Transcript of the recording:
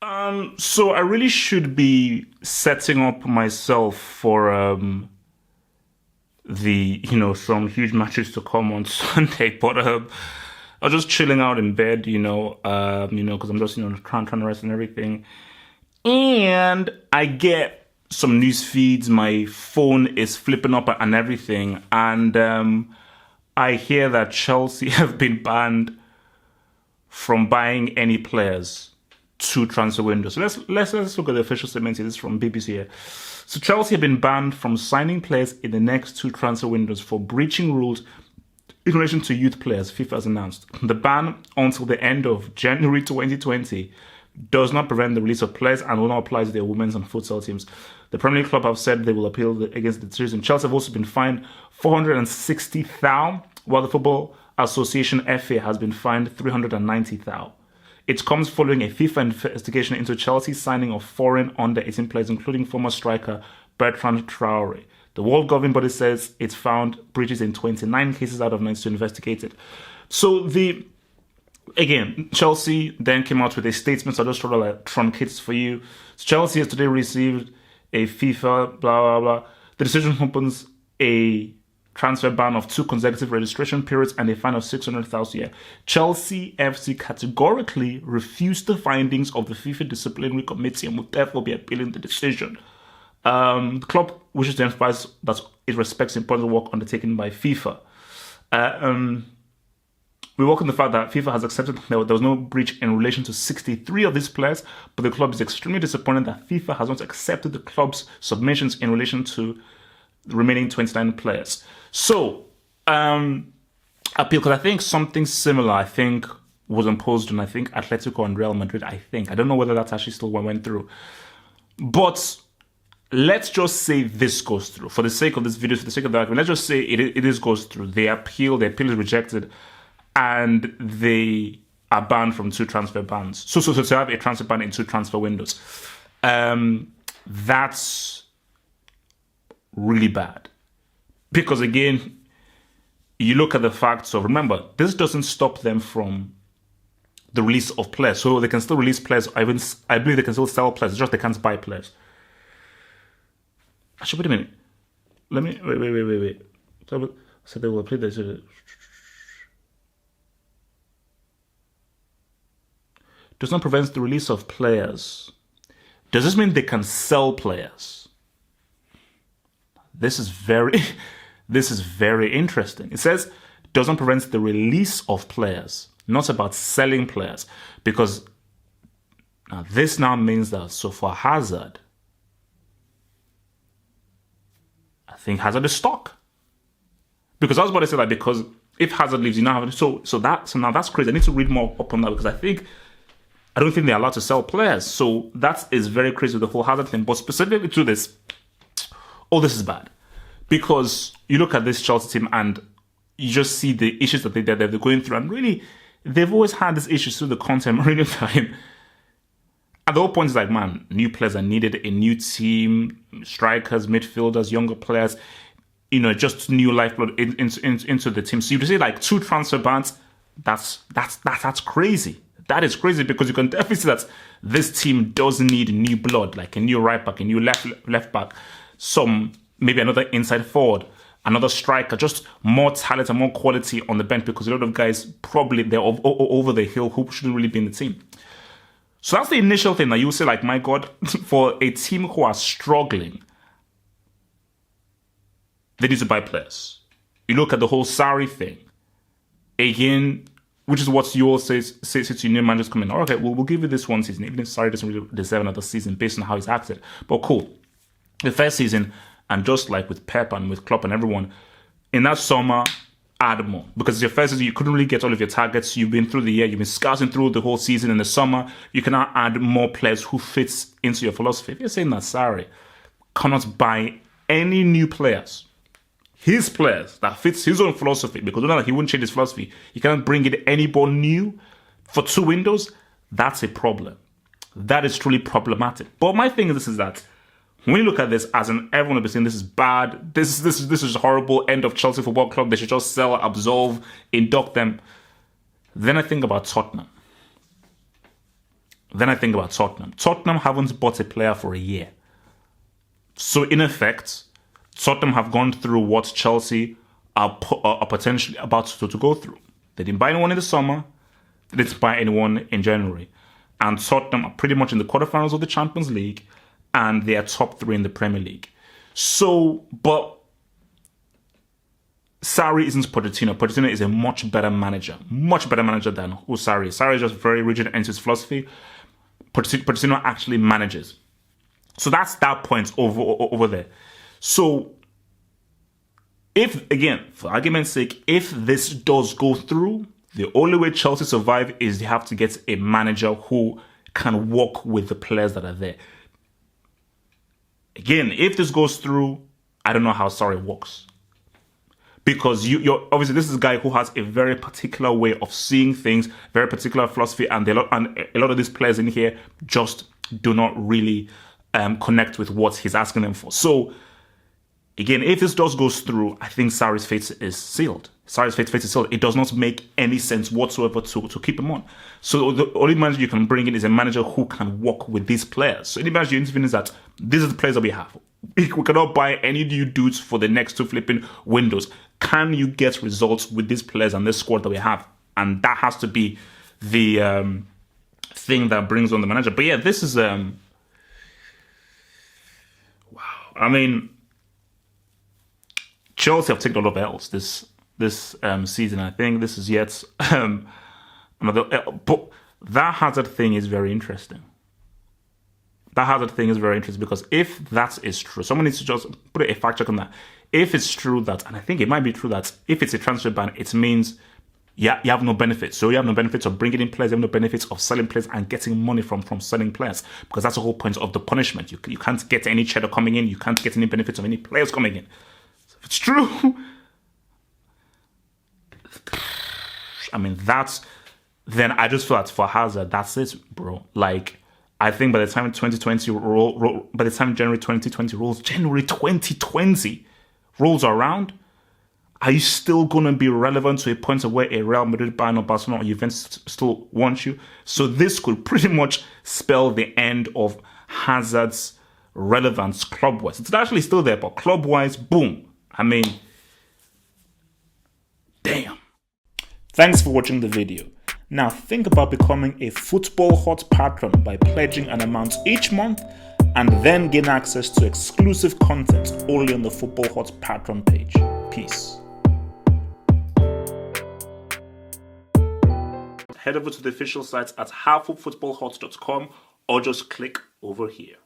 So I really should be setting up myself for some huge matches to come on Sunday, but I was just chilling out in bed, because I'm just trying to rest and everything, and I get some news feeds. My phone is flipping up and everything, and I hear that Chelsea have been banned from buying any players to transfer windows. So let's look at the official statement. This is from BBC here. So Chelsea have been banned from signing players in the next two transfer windows for breaching rules in relation to youth players, FIFA has announced. The ban until the end of January 2020 does not prevent the release of players and will not apply to their women's and futsal teams. The Premier League club have said they will appeal against the decision. Chelsea have also been fined 460,000, while the Football Association FA has been fined 390,000. It comes following a FIFA investigation into Chelsea's signing of foreign under-18 players, including former striker Bertrand Traore. The world governing body says it's found breaches in 29 cases out of 92 investigated. So Chelsea then came out with a statement. So I'll just try to truncate it for you. So Chelsea has today received a FIFA blah blah blah. The decision opens a transfer ban of 2 consecutive registration periods and a fine of 600,000 a year. Chelsea FC categorically refused the findings of the FIFA disciplinary committee and will therefore be appealing the decision. The club wishes to emphasize that it respects the important work undertaken by FIFA. We welcome the fact that FIFA has accepted that there was no breach in relation to 63 of these players, but the club is extremely disappointed that FIFA has not accepted the club's submissions in relation to the remaining 29 players. So, appeal, because I think something similar, was imposed on, Atletico and Real Madrid, I don't know whether that's actually still what went through. But let's just say this goes through. For the sake of this video, for the sake of the argument, let's just say it goes through. The appeal is rejected, and they are banned from 2 transfer bans. So to have a transfer ban in 2 transfer windows, that's really bad. Because again, you look at the facts of, remember, this doesn't stop them from the release of players. So they can still release players. I believe they can still sell players. It's just they can't buy players. Actually, wait a minute. Let me, wait. So they will play this. Does not prevent the release of players. Does this mean they can sell players? This is very interesting. It says doesn't prevent the release of players, not about selling players, because now this now means that so for Hazard, I think Hazard is stock. Because I was about to say that, because if Hazard leaves, you now have so now that's crazy. I need to read more up on that, because I don't think they're allowed to sell players. So that is very crazy with the whole Hazard thing. But specifically to this, this is bad. Because you look at this Chelsea team and you just see the issues that they're going through. And really, they've always had these issues through the Conte Mourinho time. And the whole point is man, new players are needed, a new team, strikers, midfielders, younger players, just new lifeblood into the team. So you say 2 transfer bans, that's crazy. That is crazy, because you can definitely see that this team does need new blood, like a new right back, a new left back, maybe another inside forward, another striker, just more talent and more quality on the bench, because a lot of guys probably they're over the hill who shouldn't really be in the team. So that's the initial thing that you say, my God, for a team who are struggling, they need to buy players. You look at the whole Sarri thing, again, which is what you all say to your new managers come in. Okay, we'll give you this one season, even if Sarri doesn't really deserve another season based on how he's acted. But cool. The first season, and just like with Pep and with Klopp and everyone, in that summer, add more. Because your first season, you couldn't really get all of your targets. You've been through the year, you've been scouting through the whole season. In the summer, you can now add more players who fits into your philosophy. If you're saying that Sarri cannot buy any new players, his players that fits his own philosophy, because we know that he wouldn't change his philosophy, he cannot bring in anybody new for 2 windows, that's a problem. That is truly problematic. But my thing is that when you look at this, as in everyone will be saying this is bad, this is horrible, end of Chelsea Football Club, they should just sell, absolve, induct them. Then I think about Tottenham. then I think about Tottenham. Tottenham haven't bought a player for a year. So in effect, Tottenham have gone through what Chelsea are potentially about to go through. They didn't buy anyone in the summer. They didn't buy anyone in January. And Tottenham are pretty much in the quarterfinals of the Champions League, and they are top 3 in the Premier League. So, but Sarri isn't Pochettino. Pochettino is a much better manager than who Sarri is. Sarri is just very rigid in his philosophy. Pochettino actually manages. So that's that point over there. So, if, again, for argument's sake, if this does go through, the only way Chelsea survive is they have to get a manager who can work with the players that are there. Again, if this goes through, I don't know how Sarri works. Because you're obviously, this is a guy who has a very particular way of seeing things, very particular philosophy, and a lot of these players in here just do not really connect with what he's asking them for. So, again, if this goes through, I think Sarri's fate is sealed. Sarri's fate is sealed. It does not make any sense whatsoever to keep him on. So the only manager you can bring in is a manager who can work with these players. So any manager you interview is that these are the players that we have. We cannot buy any new dudes for the next 2 flipping windows. Can you get results with these players and this squad that we have? And that has to be the thing that brings on the manager. But yeah, this is wow. I mean, Chelsea have taken a lot of L's this season. I think this is yet another. But that Hazard thing is very interesting. That Hazard thing is very interesting because if that is true, someone needs to just put a fact check on that. If it's true that, and I think it might be true that if it's a transfer ban, it means you have no benefits. So you have no benefits of bringing in players, you have no benefits of selling players and getting money from selling players, because that's the whole point of the punishment. You can't get any cheddar coming in, you can't get any benefits of any players coming in. So if it's true, I mean, then I just feel that for Hazard, that's it, bro. Like, I think by the time January 2020 rolls around, are you still going to be relevant to a point of where a Real Madrid, Bayern, or Barcelona, or Juventus still want you? So this could pretty much spell the end of Hazard's relevance club-wise. It's actually still there, but club-wise, boom. I mean, damn. Thanks for watching the video. Now think about becoming a Football Hut patron by pledging an amount each month and then gain access to exclusive content only on the Football Hut patron page. Peace. Head over to the official site at halffootballhut.com or just click over here.